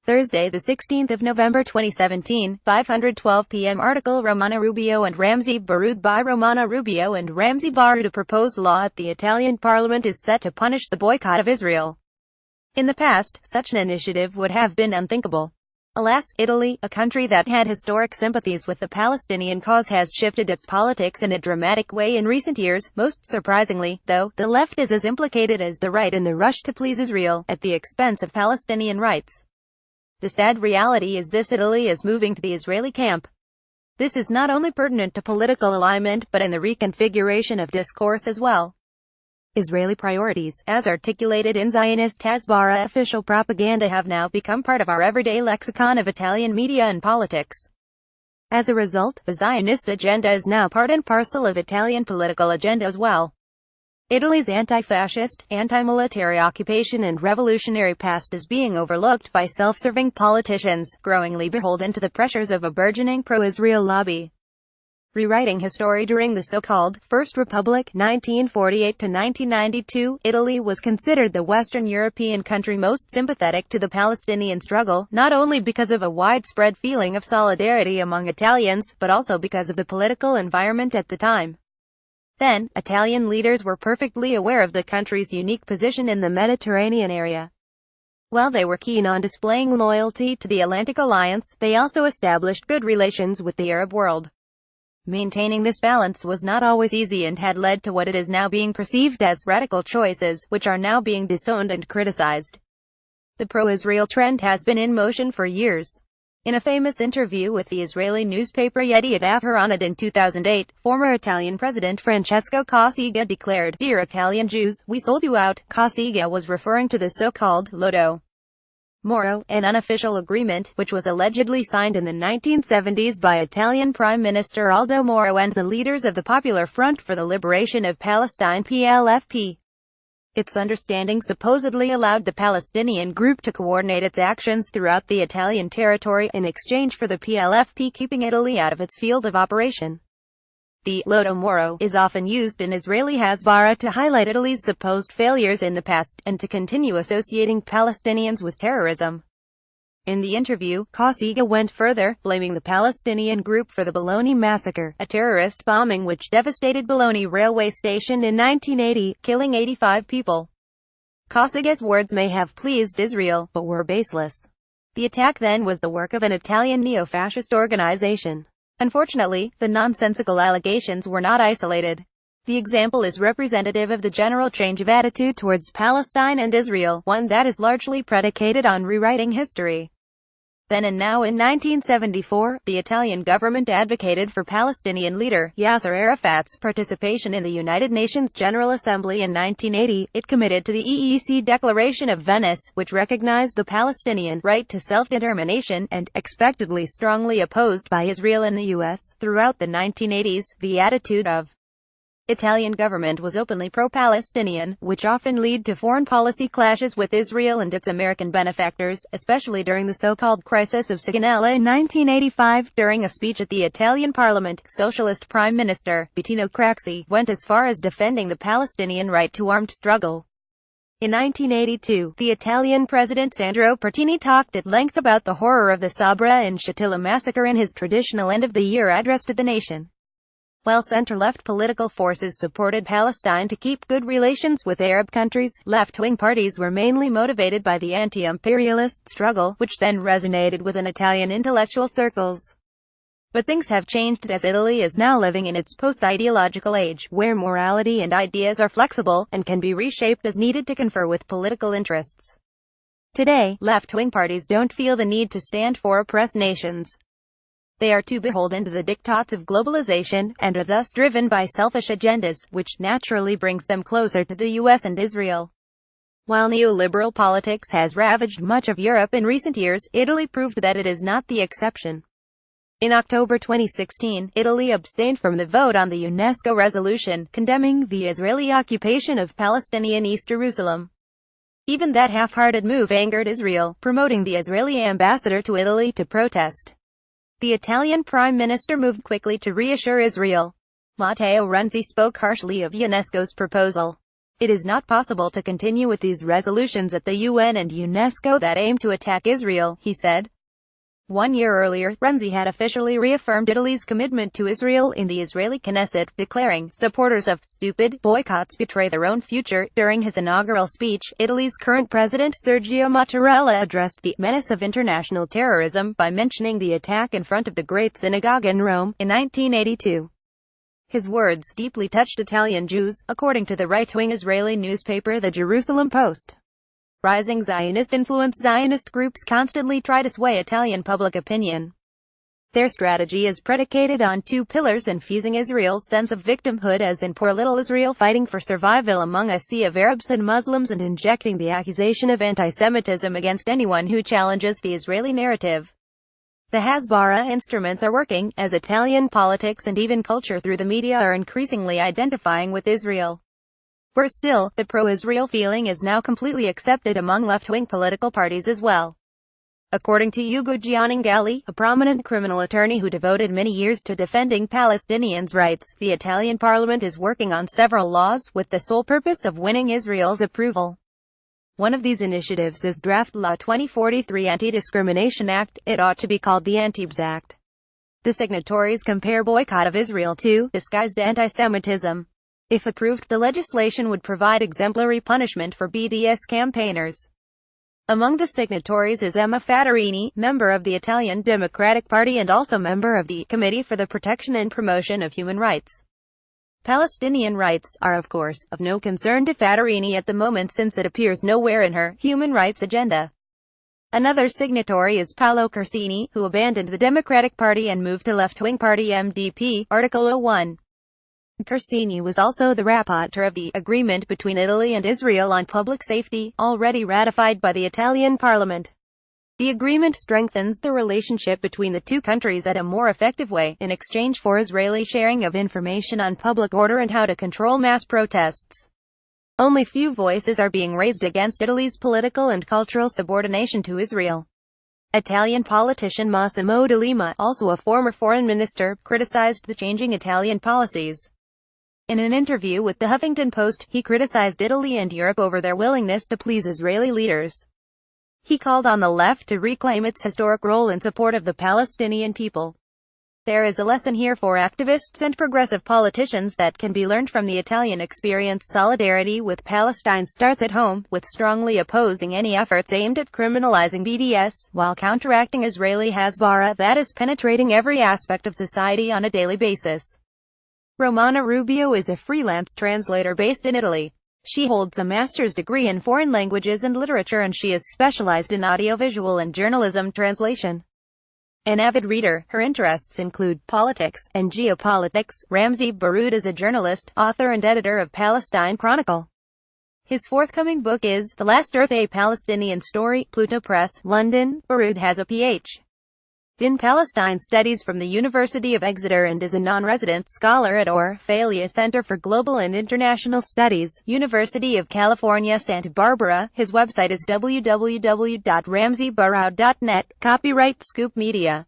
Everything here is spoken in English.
Thursday, the 16th of November 2017, 5:12 p.m. Article Romana, Rubeo and Ramzy. Baroud by Romana, Rubeo and Ramzy. Baroud. A proposed law at the Italian parliament is set to punish the boycott of Israel. In the past, such an initiative would have been unthinkable. Alas, Italy, a country that had historic sympathies with the Palestinian cause, has shifted its politics in a dramatic way in recent years. Most surprisingly, though, the left is as implicated as the right in the rush to please Israel, at the expense of Palestinian rights. The sad reality is this: Italy is moving to the Israeli camp. This is not only pertinent to political alignment, but in the reconfiguration of discourse as well. Israeli priorities, as articulated in Zionist Hasbara official propaganda, have now become part of our everyday lexicon of Italian media and politics. As a result, the Zionist agenda is now part and parcel of Italian political agenda as well. Italy's anti-fascist, anti-military occupation and revolutionary past is being overlooked by self-serving politicians, growingly beholden to the pressures of a burgeoning pro-Israel lobby. Rewriting history during the so-called First Republic, 1948 to 1992, Italy was considered the Western European country most sympathetic to the Palestinian struggle, not only because of a widespread feeling of solidarity among Italians, but also because of the political environment at the time. Then, Italian leaders were perfectly aware of the country's unique position in the Mediterranean area. While they were keen on displaying loyalty to the Atlantic Alliance, they also established good relations with the Arab world. Maintaining this balance was not always easy and had led to what it is now being perceived as radical choices, which are now being disowned and criticized. The pro-Israel trend has been in motion for years. In a famous interview with the Israeli newspaper Yediot Ahronoth in 2008, former Italian President Francesco Cossiga declared, "Dear Italian Jews, we sold you out." Cossiga was referring to the so-called Lodo Moro, an unofficial agreement, which was allegedly signed in the 1970s by Italian Prime Minister Aldo Moro and the leaders of the Popular Front for the Liberation of Palestine (PLFP). Its understanding supposedly allowed the Palestinian group to coordinate its actions throughout the Italian territory, in exchange for the PLFP keeping Italy out of its field of operation. The Lodo Moro is often used in Israeli Hasbara to highlight Italy's supposed failures in the past, and to continue associating Palestinians with terrorism. In the interview, Cossiga went further, blaming the Palestinian group for the Bologna massacre, a terrorist bombing which devastated Bologna railway station in 1980, killing 85 people. Cossiga's words may have pleased Israel, but were baseless. The attack then was the work of an Italian neo-fascist organization. Unfortunately, the nonsensical allegations were not isolated. The example is representative of the general change of attitude towards Palestine and Israel, one that is largely predicated on rewriting history. Then and now, in 1974, the Italian government advocated for Palestinian leader Yasser Arafat's participation in the United Nations General Assembly. In 1980, it committed to the EEC Declaration of Venice, which recognized the Palestinian right to self-determination, and, expectedly strongly opposed by Israel and the U.S. Throughout the 1980s, the attitude of Italian government was openly pro-Palestinian, which often led to foreign policy clashes with Israel and its American benefactors, especially during the so-called crisis of Sigonella in 1985. During a speech at the Italian parliament, Socialist Prime Minister Bettino Craxi went as far as defending the Palestinian right to armed struggle. In 1982, the Italian President Sandro Pertini talked at length about the horror of the Sabra and Shatila massacre in his traditional end-of-the-year address to the nation. While center-left political forces supported Palestine to keep good relations with Arab countries, left-wing parties were mainly motivated by the anti-imperialist struggle, which then resonated within Italian intellectual circles. But things have changed, as Italy is now living in its post-ideological age, where morality and ideas are flexible, and can be reshaped as needed to confer with political interests. Today, left-wing parties don't feel the need to stand for oppressed nations. They are too beholden to the diktats of globalization, and are thus driven by selfish agendas, which naturally brings them closer to the US and Israel. While neoliberal politics has ravaged much of Europe in recent years, Italy proved that it is not the exception. In October 2016, Italy abstained from the vote on the UNESCO resolution, condemning the Israeli occupation of Palestinian East Jerusalem. Even that half-hearted move angered Israel, promoting the Israeli ambassador to Italy to protest. The Italian Prime Minister moved quickly to reassure Israel. Matteo Renzi spoke harshly of UNESCO's proposal. It is not possible to continue with these resolutions at the UN and UNESCO that aim to attack Israel, he said. 1 year earlier, Ramzy had officially reaffirmed Italy's commitment to Israel in the Israeli Knesset, declaring, "Supporters of stupid boycotts betray their own future." During his inaugural speech, Italy's current president Sergio Mattarella addressed the menace of international terrorism by mentioning the attack in front of the Great Synagogue in Rome, in 1982. His words deeply touched Italian Jews, according to the right-wing Israeli newspaper The Jerusalem Post. Rising Zionist-influenced Zionist groups constantly try to sway Italian public opinion. Their strategy is predicated on two pillars: infusing Israel's sense of victimhood, as in Poor Little Israel, fighting for survival among a sea of Arabs and Muslims, and injecting the accusation of anti-Semitism against anyone who challenges the Israeli narrative. The Hasbara instruments are working, as Italian politics and even culture through the media are increasingly identifying with Israel. Worse still, the pro-Israel feeling is now completely accepted among left-wing political parties as well. According to Ugo Giannangalli, a prominent criminal attorney who devoted many years to defending Palestinians' rights, the Italian parliament is working on several laws, with the sole purpose of winning Israel's approval. One of these initiatives is Draft Law 2043 Anti-Discrimination Act. It ought to be called the Anti-bds Act. The signatories compare boycott of Israel to disguised anti-Semitism. If approved, the legislation would provide exemplary punishment for BDS campaigners. Among the signatories is Emma Fattorini, member of the Italian Democratic Party and also member of the Committee for the Protection and Promotion of Human Rights. Palestinian rights are, of course, of no concern to Fattorini at the moment, since it appears nowhere in her human rights agenda. Another signatory is Paolo Corsini, who abandoned the Democratic Party and moved to left-wing party MDP, Article 01. Corsini was also the rapporteur of the agreement between Italy and Israel on public safety, already ratified by the Italian parliament. The agreement strengthens the relationship between the two countries in a more effective way, in exchange for Israeli sharing of information on public order and how to control mass protests. Only few voices are being raised against Italy's political and cultural subordination to Israel. Italian politician Massimo D'Alema, also a former foreign minister, criticized the changing Italian policies. In an interview with the Huffington Post, he criticized Italy and Europe over their willingness to please Israeli leaders. He called on the left to reclaim its historic role in support of the Palestinian people. There is a lesson here for activists and progressive politicians that can be learned from the Italian experience. Solidarity with Palestine starts at home, with strongly opposing any efforts aimed at criminalizing BDS, while counteracting Israeli Hasbara that is penetrating every aspect of society on a daily basis. Romana Rubeo is a freelance translator based in Italy. She holds a master's degree in foreign languages and literature, and she is specialized in audiovisual and journalism translation. An avid reader, her interests include politics and geopolitics. Ramzy Baroud is a journalist, author and editor of Palestine Chronicle. His forthcoming book is The Last Earth, a Palestinian Story, Pluto Press, London. Baroud has a Ph.D. in Palestine Studies from the University of Exeter and is a non-resident scholar at Orphalia Center for Global and International Studies, University of California, Santa Barbara. His website is www.ramzybaroud.net. Copyright Scoop Media.